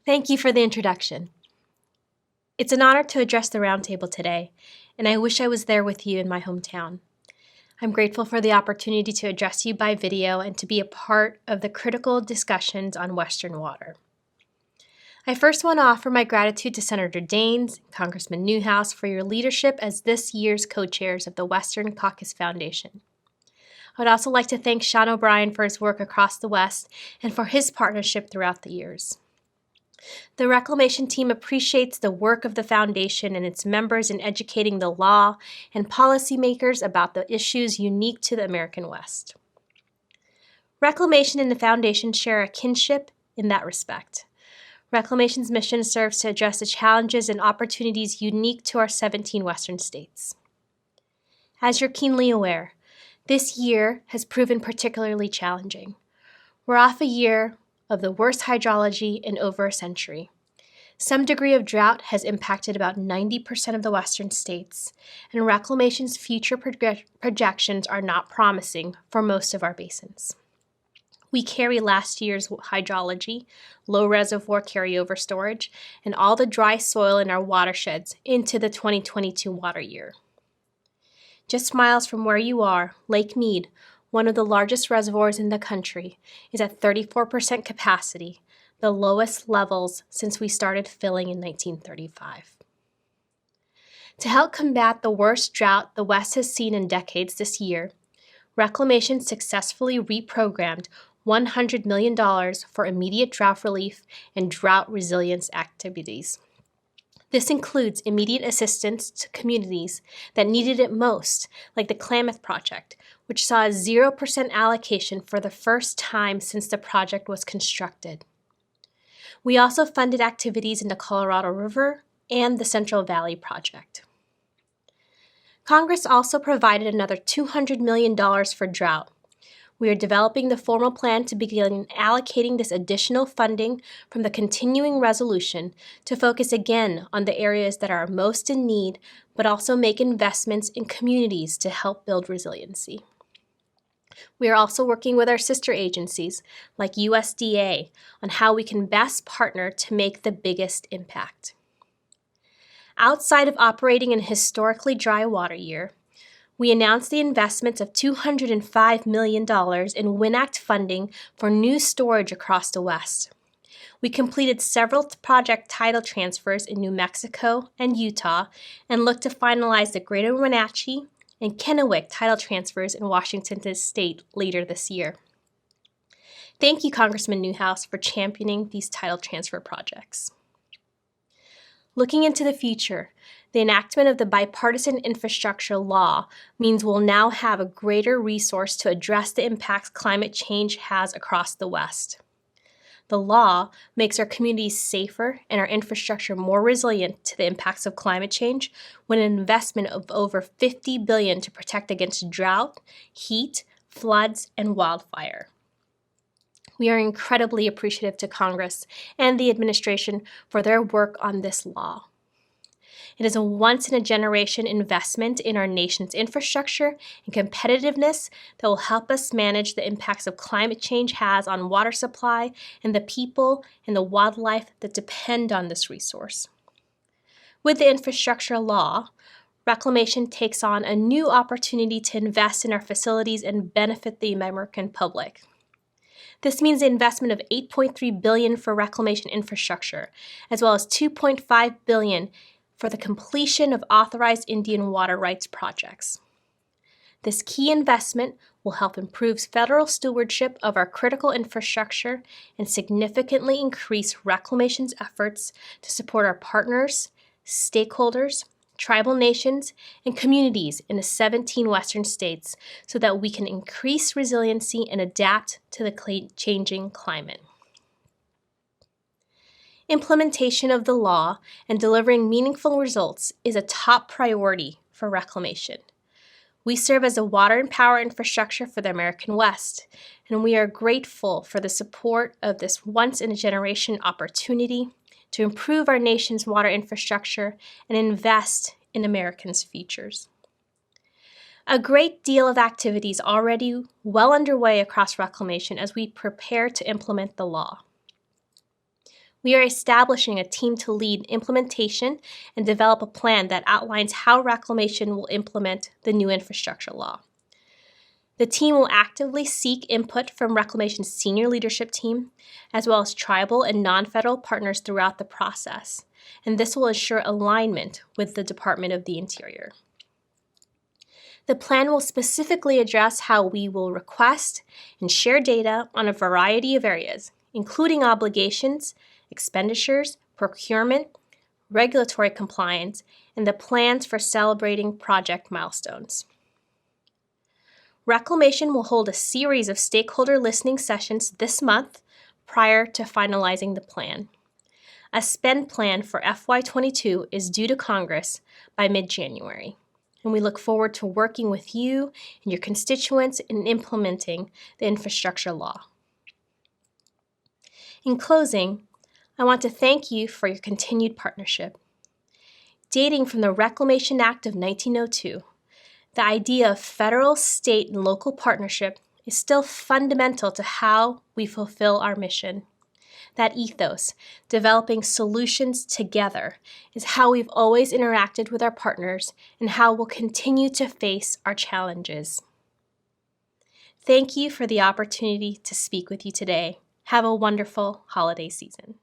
Thank you for the introduction. It's an honor to address the Roundtable today, and I wish I was there with you in my hometown. I'm grateful for the opportunity to address you by video and to be a part of the critical discussions on Western water. I first want to offer my gratitude to Senator Daines and Congressman Newhouse for your leadership as this year's co-chairs of the Western Caucus Foundation. I would also like to thank Sean O'Brien for his work across the West and for his partnership throughout the years. The Reclamation team appreciates the work of the Foundation and its members in educating the law and policymakers about the issues unique to the American West. Reclamation and the Foundation share a kinship in that respect. Reclamation's mission serves to address the challenges and opportunities unique to our 17 Western states. As you're keenly aware, this year has proven particularly challenging. We're off a year of the worst hydrology in over a century. Some degree of drought has impacted about 90% of the Western states, and Reclamation's future projections are not promising for most of our basins. We carry last year's hydrology, low reservoir carryover storage, and all the dry soil in our watersheds into the 2022 water year. Just miles from where you are, Lake Mead, one of the largest reservoirs in the country, is at 34% capacity, the lowest levels since we started filling in 1935. To help combat the worst drought the West has seen in decades this year, Reclamation successfully reprogrammed $100 million for immediate drought relief and drought resilience activities. This includes immediate assistance to communities that needed it most, like the Klamath Project, which saw a 0% allocation for the first time since the project was constructed. We also funded activities in the Colorado River and the Central Valley Project. Congress also provided another $200 million for drought. We are developing the formal plan to begin allocating this additional funding from the continuing resolution to focus again on the areas that are most in need, but also make investments in communities to help build resiliency. We are also working with our sister agencies, like USDA, on how we can best partner to make the biggest impact. Outside of operating in a historically dry water year, we announced the investment of $205 million in WIN Act funding for new storage across the West. We completed several project title transfers in New Mexico and Utah and look to finalize the Greater Wenatchee and Kennewick title transfers in Washington State later this year. Thank you, Congressman Newhouse, for championing these title transfer projects. Looking into the future, the enactment of the bipartisan infrastructure law means we'll now have a greater resource to address the impacts climate change has across the West. The law makes our communities safer and our infrastructure more resilient to the impacts of climate change with an investment of over $50 billion to protect against drought, heat, floods, and wildfire. We are incredibly appreciative to Congress and the administration for their work on this law. It is a once-in-a-generation investment in our nation's infrastructure and competitiveness that will help us manage the impacts of climate change has on water supply and the people and the wildlife that depend on this resource. With the infrastructure law, Reclamation takes on a new opportunity to invest in our facilities and benefit the American public. This means an investment of $8.3 billion for reclamation infrastructure, as well as $2.5 billion for the completion of authorized Indian water rights projects. This key investment will help improve federal stewardship of our critical infrastructure and significantly increase Reclamation's efforts to support our partners, stakeholders, tribal nations, and communities in the 17 Western states so that we can increase resiliency and adapt to the changing climate. Implementation of the law and delivering meaningful results is a top priority for Reclamation. We serve as a water and power infrastructure for the American West, and we are grateful for the support of this once-in-a-generation opportunity to improve our nation's water infrastructure and invest in Americans' futures. A great deal of activities already well underway across Reclamation as we prepare to implement the law. We are establishing a team to lead implementation and develop a plan that outlines how Reclamation will implement the new infrastructure law. The team will actively seek input from Reclamation's senior leadership team, as well as tribal and non-federal partners throughout the process, and this will ensure alignment with the Department of the Interior. The plan will specifically address how we will request and share data on a variety of areas, including obligations, expenditures, procurement, regulatory compliance, and the plans for celebrating project milestones. Reclamation will hold a series of stakeholder listening sessions this month prior to finalizing the plan. A spend plan for FY22 is due to Congress by mid-January, and we look forward to working with you and your constituents in implementing the infrastructure law. In closing, I want to thank you for your continued partnership. Dating from the Reclamation Act of 1902, the idea of federal, state, and local partnership is still fundamental to how we fulfill our mission. That ethos, developing solutions together, is how we've always interacted with our partners and how we'll continue to face our challenges. Thank you for the opportunity to speak with you today. Have a wonderful holiday season.